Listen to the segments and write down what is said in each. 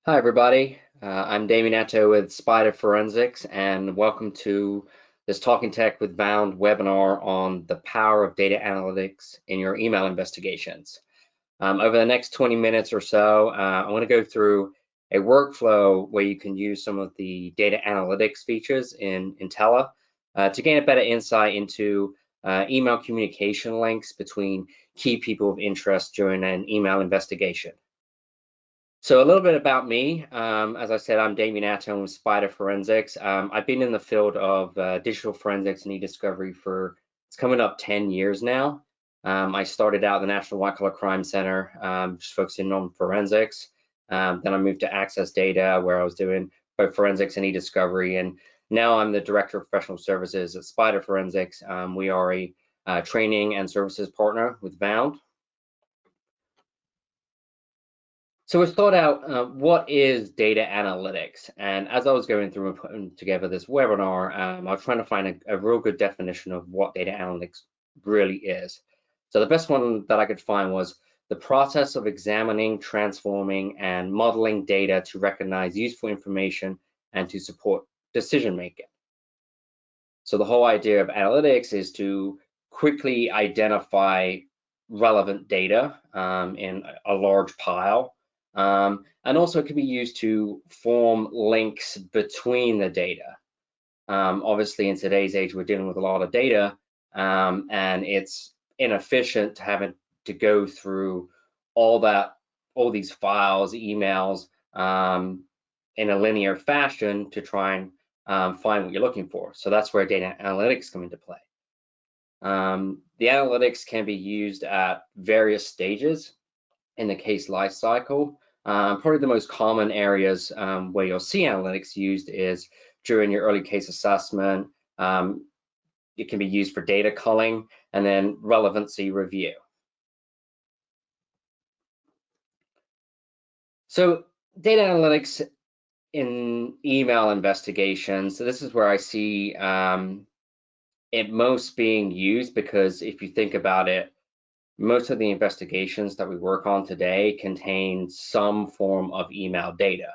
Hi, everybody. I'm Damien Atto with Spider Forensics, and welcome to this Talking Tech with Bound webinar on the power of data analytics in your email investigations. Over the next 20 minutes or so, I want to go through a workflow where you can use some of the data analytics features in Intella to gain a better insight into email communication links between key people of interest during an email investigation. So a little bit about me. As I said, I'm Damien Atto with Spider Forensics. I've been in the field of digital forensics and e-discovery for, it's coming up 10 years now. I started out at the National White Collar Crime Center, just focusing on forensics. Then I moved to Access Data, where I was doing both forensics and e-discovery. And now I'm the Director of Professional Services at Spider Forensics. We are a training and services partner with Bound. So we thought out what is data analytics, and as I was going through and putting together this webinar, I was trying to find a real good definition of what data analytics really is. So the best one that I could find was the process of examining, transforming, and modeling data to recognize useful information and to support decision making. So the whole idea of analytics is to quickly identify relevant data in a large pile. And also it can be used to form links between the data. Obviously, in today's age, we're dealing with a lot of data, and it's inefficient having to go through all these files, emails, in a linear fashion to try and find what you're looking for. So that's where data analytics come into play. The analytics can be used at various stages in the case lifecycle. Probably the most common areas where you'll see analytics used is during your early case assessment. It can be used for data culling and then relevancy review. So data analytics in email investigations, so this is where I see it most being used, because if you think about it, most of the investigations that we work on today contain some form of email data.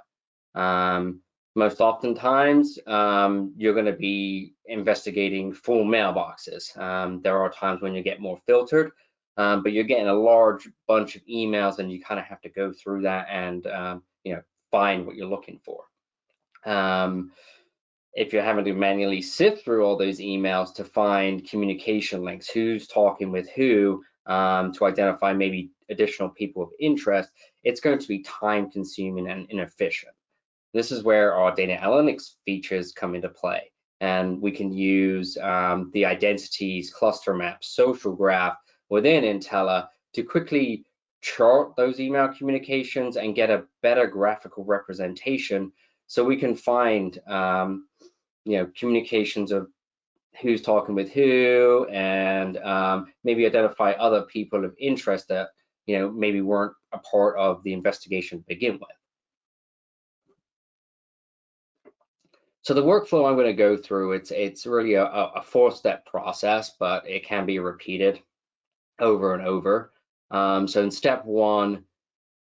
Most oftentimes, you're going to be investigating full mailboxes. There are times when you get more filtered, but you're getting a large bunch of emails, and you kind of have to go through that and find what you're looking for. If you're having to manually sift through all those emails to find communication links, who's talking with who, to identify maybe additional people of interest, it's going to be time consuming and inefficient. This is where our data analytics features come into play. And we can use the identities, cluster map, social graph within Intella to quickly chart those email communications and get a better graphical representation, so we can find communications of who's talking with who, and maybe identify other people of interest that maybe weren't a part of the investigation to begin with. So the workflow I'm going to go through, it's really a four-step process, but it can be repeated over and over. So in step one,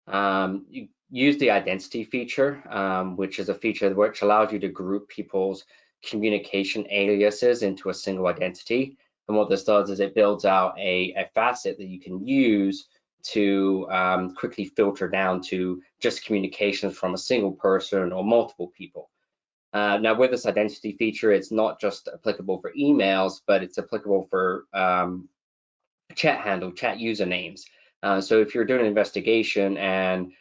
you use the identity feature, which is a feature which allows you to group people's communication aliases into a single identity. And what this does is it builds out a facet that you can use to quickly filter down to just communications from a single person or multiple people. Now, with this identity feature, it's not just applicable for emails, but it's applicable for chat handle, chat usernames. So if you're doing an investigation and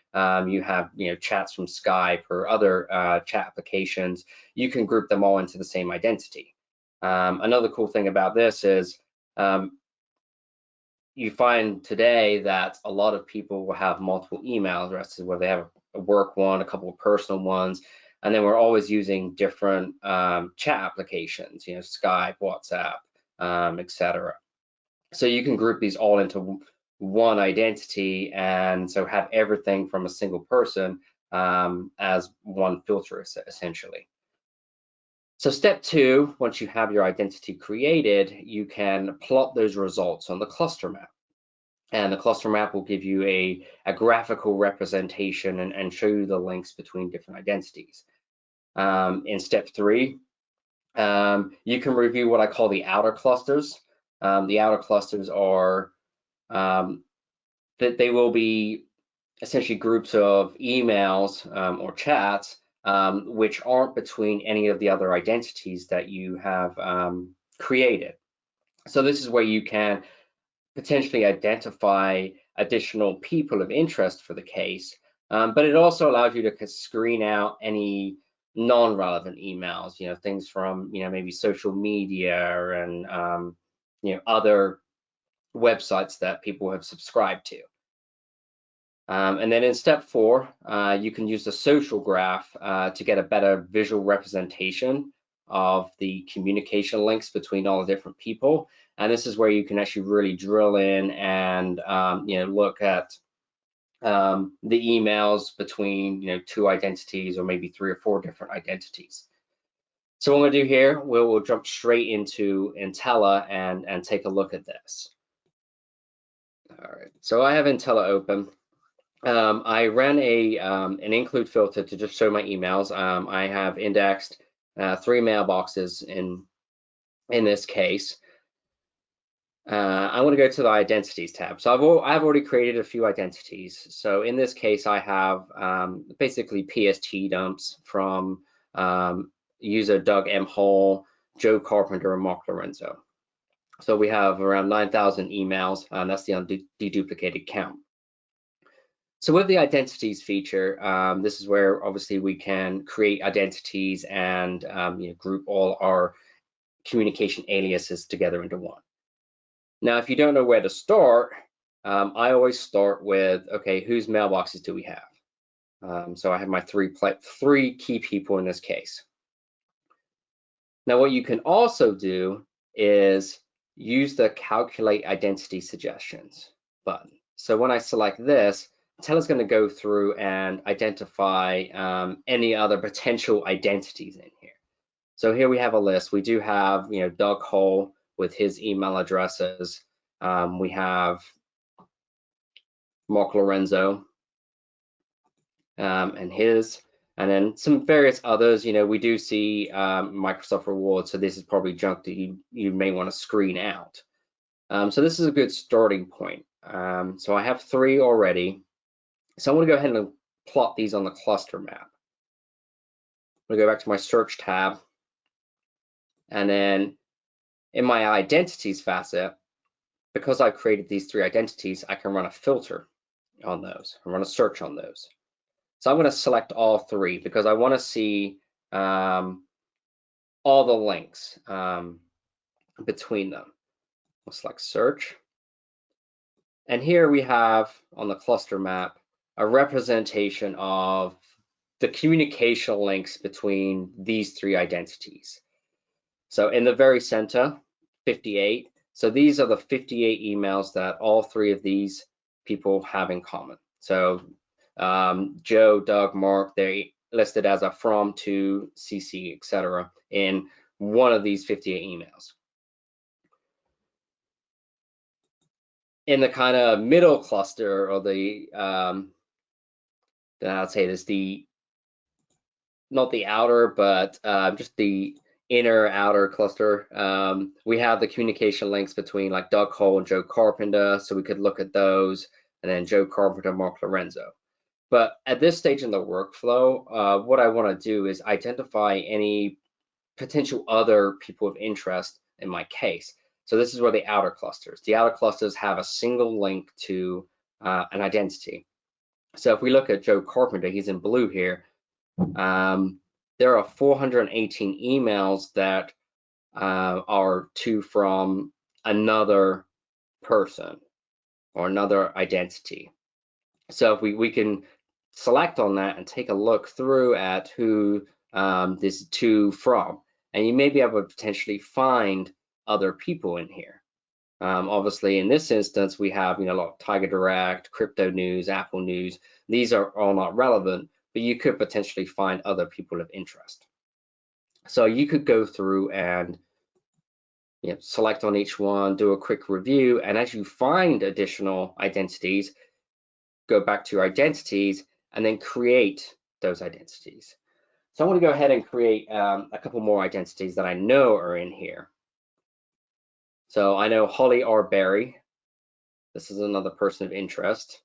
you have chats from Skype or other chat applications, you can group them all into the same identity. Another cool thing about this is you find today that a lot of people will have multiple email addresses, where they have a work one, a couple of personal ones, and then we're always using different chat applications, Skype, WhatsApp, etc. So you can group these all into one identity, and so have everything from a single person as one filter, essentially. So step two, once you have your identity created, you can plot those results on the cluster map. And the cluster map will give you a graphical representation and show you the links between different identities. In step 3, you can review what I call the outer clusters. The outer clusters are that they will be essentially groups of emails or chats which aren't between any of the other identities that you have created. So this is where you can potentially identify additional people of interest for the case, but it also allows you to screen out any non-relevant emails, things from, maybe social media and, other websites that people have subscribed to. And then in step 4, you can use the social graph to get a better visual representation of the communication links between all the different people. And this is where you can actually really drill in and look at the emails between 2 identities or maybe 3 or 4 different identities. So what I'm going to do here, we'll jump straight into Intella and take a look at this. All right, so I have Intella open. I ran an include filter to just show my emails. I have indexed 3 mailboxes in this case. I want to go to the identities tab. So I've already created a few identities. So in this case, I have basically PST dumps from user Doug M. Hall, Joe Carpenter, and Mark Lorenzo. So we have around 9,000 emails, and that's the undeduplicated count. So with the identities feature, this is where obviously we can create identities and group all our communication aliases together into one. Now, if you don't know where to start, I always start with, okay, whose mailboxes do we have? So I have my three key people in this case. Now, what you can also do is use the calculate identity suggestions button. So when I select this, Intella's going to go through and identify any other potential identities in here. So here we have a list. We do have, Doug Hull with his email addresses. We have Mark Lorenzo and his, and then some various others. We do see Microsoft rewards. So this is probably junk that you may want to screen out. So this is a good starting point. So I have 3 already. So I'm going to go ahead and plot these on the cluster map. I'm going to go back to my search tab. And then in my identities facet, because I've created these 3 identities, I can run a filter on those and run a search on those. So I'm going to select all 3 because I want to see all the links between them. I'll select search. And here we have on the cluster map a representation of the communication links between these 3 identities. So in the very center, 58. So these are the 58 emails that all 3 of these people have in common. So Joe, Doug, Mark, they're listed as a from, to, CC, etc. in one of these 58 emails. In the kind of middle cluster, or the I'd say this, not the outer, but just the inner outer cluster, we have the communication links between like Doug Hull and Joe Carpenter, so we could look at those, and then Joe Carpenter, Mark Lorenzo. But at this stage in the workflow, what I want to do is identify any potential other people of interest in my case. So this is where the outer clusters have a single link to an identity. So if we look at Joe Carpenter, he's in blue here. There are 418 emails that are from another person or another identity. So if we can select on that and take a look through at who this to from, and you may be able to potentially find other people in here. Obviously, in this instance, we have a lot of Tiger Direct, Crypto News, Apple News. These are all not relevant, but you could potentially find other people of interest. So you could go through and select on each one, do a quick review, and as you find additional identities, go back to your identities and then create those identities. So I want to go ahead and create a couple more identities that I know are in here. So I know Holly R. Berry. This is another person of interest.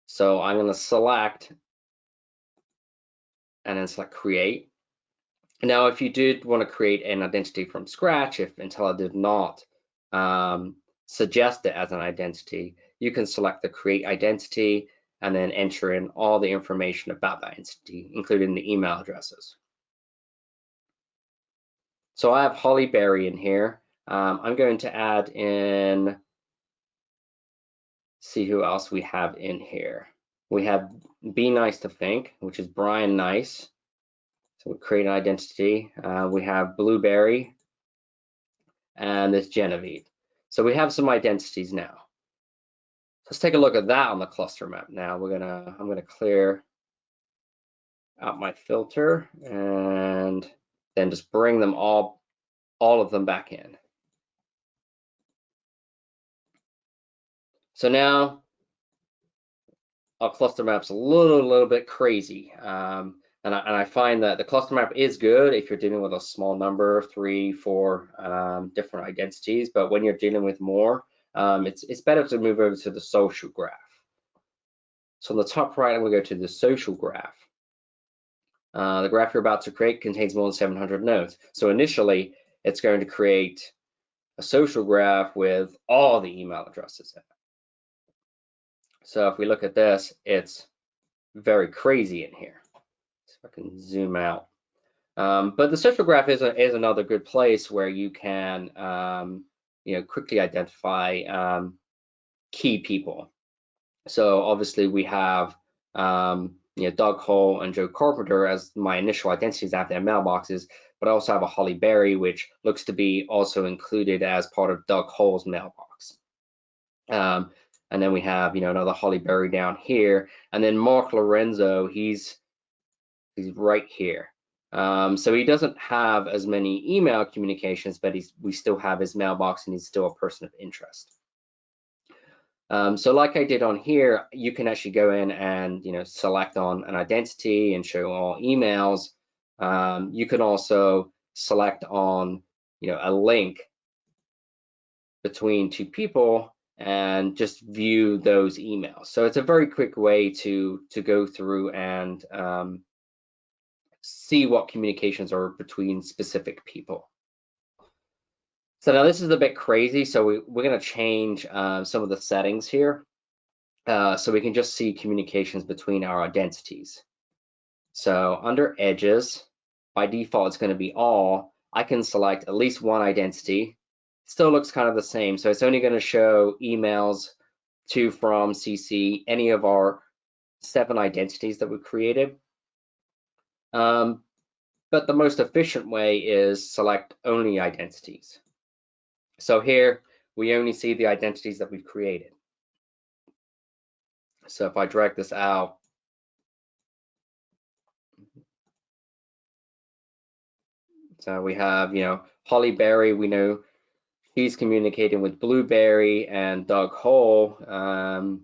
So I'm going to select and then select create. Now, if you did want to create an identity from scratch, if Intella did not suggest it as an identity, you can select the create identity and then enter in all the information about that entity, including the email addresses. So I have Holly Berry in here. I'm going to add in, see who else we have in here. We have Be Nice to Think, which is Brian Nice. So we create an identity. We have Blueberry and this Genevieve. So we have some identities now. Let's take a look at that on the cluster map now. I'm gonna clear out my filter and then just bring them all of them back in. So now our cluster map's a little bit crazy. And I find that the cluster map is good if you're dealing with a small number, 3, 4 different identities, but when you're dealing with more, it's better to move over to the social graph. So on the top right, I'm gonna go to the social graph. The graph you're about to create contains more than 700 nodes. So initially, it's going to create a social graph with all the email addresses in it. So if we look at this, it's very crazy in here. So if I can zoom out. But the social graph is another good place where you can quickly identify key people. So obviously we have Doug Hole and Joe Carpenter as my initial identities out their mailboxes, but I also have a Holly Berry, which looks to be also included as part of Doug Hole's mailbox. And then we have another Holly Berry down here, and then Mark Lorenzo, he's right here. So he doesn't have as many email communications, but we still have his mailbox, and he's still a person of interest. So like I did on here, you can actually go in and select on an identity and show all emails. You can also select on a link between two people and just view those emails. So it's a very quick way to go through and see what communications are between specific people. So now this is a bit crazy, so we're going to change some of the settings here so we can just see communications between our identities. So under edges, by default, it's going to be all. I can select at least one identity. Still looks kind of the same, so it's only going to show emails to, from, CC, any of our 7 identities that we created. But the most efficient way is select only identities. So here, we only see the identities that we've created. So if I drag this out, so we have, Holly Berry, we know he's communicating with Blueberry and Doug Hole, and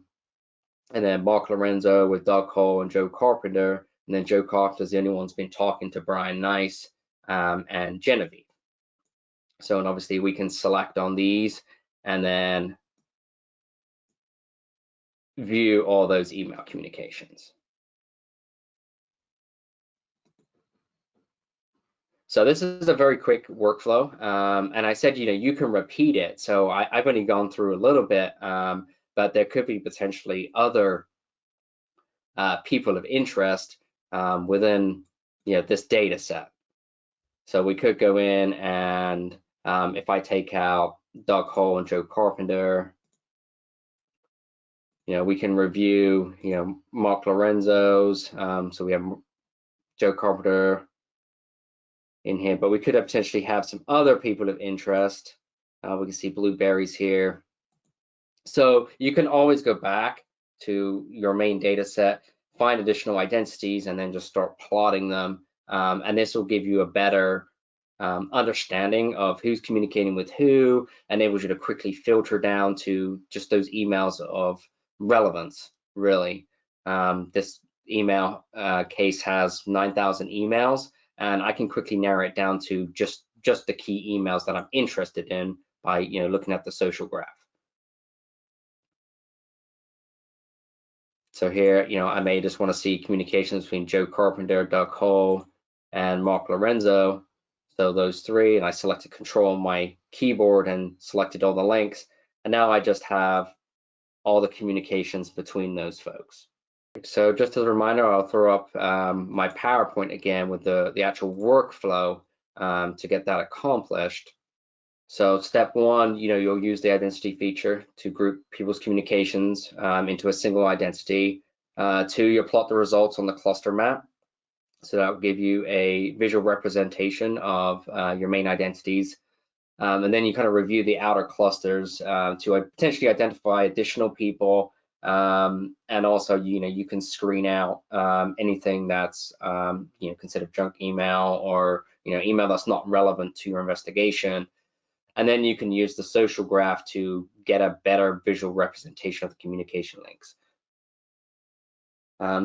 then Mark Lorenzo with Doug Hole and Joe Carpenter, and then Joe Carpenter's the only one who's been talking to Brian Nice and Genevieve. So, and obviously we can select on these and then view all those email communications. So this is a very quick workflow, and I said, you can repeat it. So I've only gone through a little bit, but there could be potentially other people of interest within, this data set. So we could go in and if I take out Doug Hole and Joe Carpenter, we can review, Mark Lorenzo's. So we have Joe Carpenter in here, but we could potentially have some other people of interest. We can see Blueberries here. So you can always go back to your main data set, find additional identities, and then just start plotting them. And this will give you a better understanding of who's communicating with who, enables you to quickly filter down to just those emails of relevance, really. This email case has 9,000 emails, and I can quickly narrow it down to just the key emails that I'm interested in by looking at the social graph. So here, I may just want to see communications between Joe Carpenter, Doug Hall, and Mark Lorenzo. So those three, and I selected control on my keyboard and selected all the links. And now I just have all the communications between those folks. So just as a reminder, I'll throw up my PowerPoint again with the actual workflow to get that accomplished. So step one, you'll use the identity feature to group people's communications into a single identity. Two, you'll plot the results on the cluster map. So that will give you a visual representation of your main identities. And then you kind of review the outer clusters to potentially identify additional people. And also, you can screen out anything that's, considered junk email or, email that's not relevant to your investigation. And then you can use the social graph to get a better visual representation of the communication links.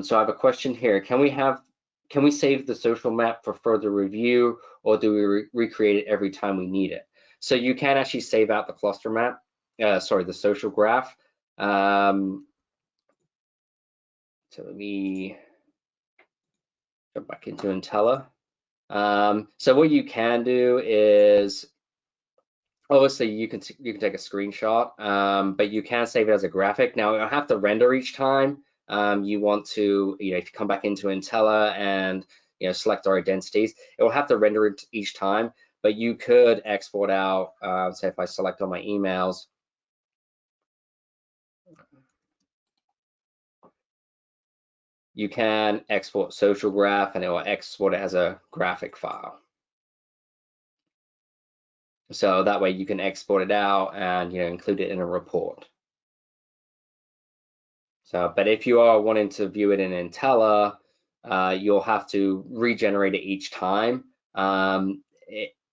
So I have a question here. Can we save the social map for further review, or do we recreate it every time we need it? So you can actually save out the cluster map, the social graph. So let me go back into Intella. So what you can do is, obviously, you can take a screenshot, but you can save it as a graphic. Now, it'll have to render each time. You want to, if you come back into Intella and select our identities, it will have to render it each time. But you could export out. Say if I select all my emails, you can export social graph, and it will export it as a graphic file. So that way you can export it out and include it in a report. So, but if you are wanting to view it in Intella, you'll have to regenerate it each time.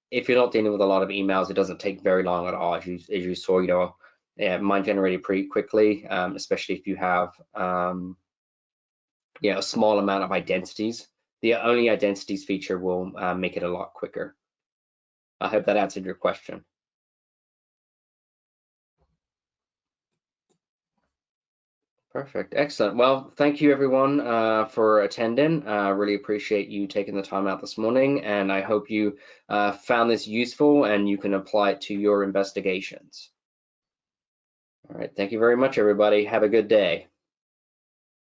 If you're not dealing with a lot of emails, it doesn't take very long at all. As you saw, mine generated pretty quickly, especially if you have a small amount of identities. The only identities feature will make it a lot quicker. I hope that answered your question. Perfect. Excellent. Well, thank you everyone for attending. Really appreciate you taking the time out this morning, and I hope you found this useful and you can apply it to your investigations. All right. Thank you very much, everybody. Have a good day.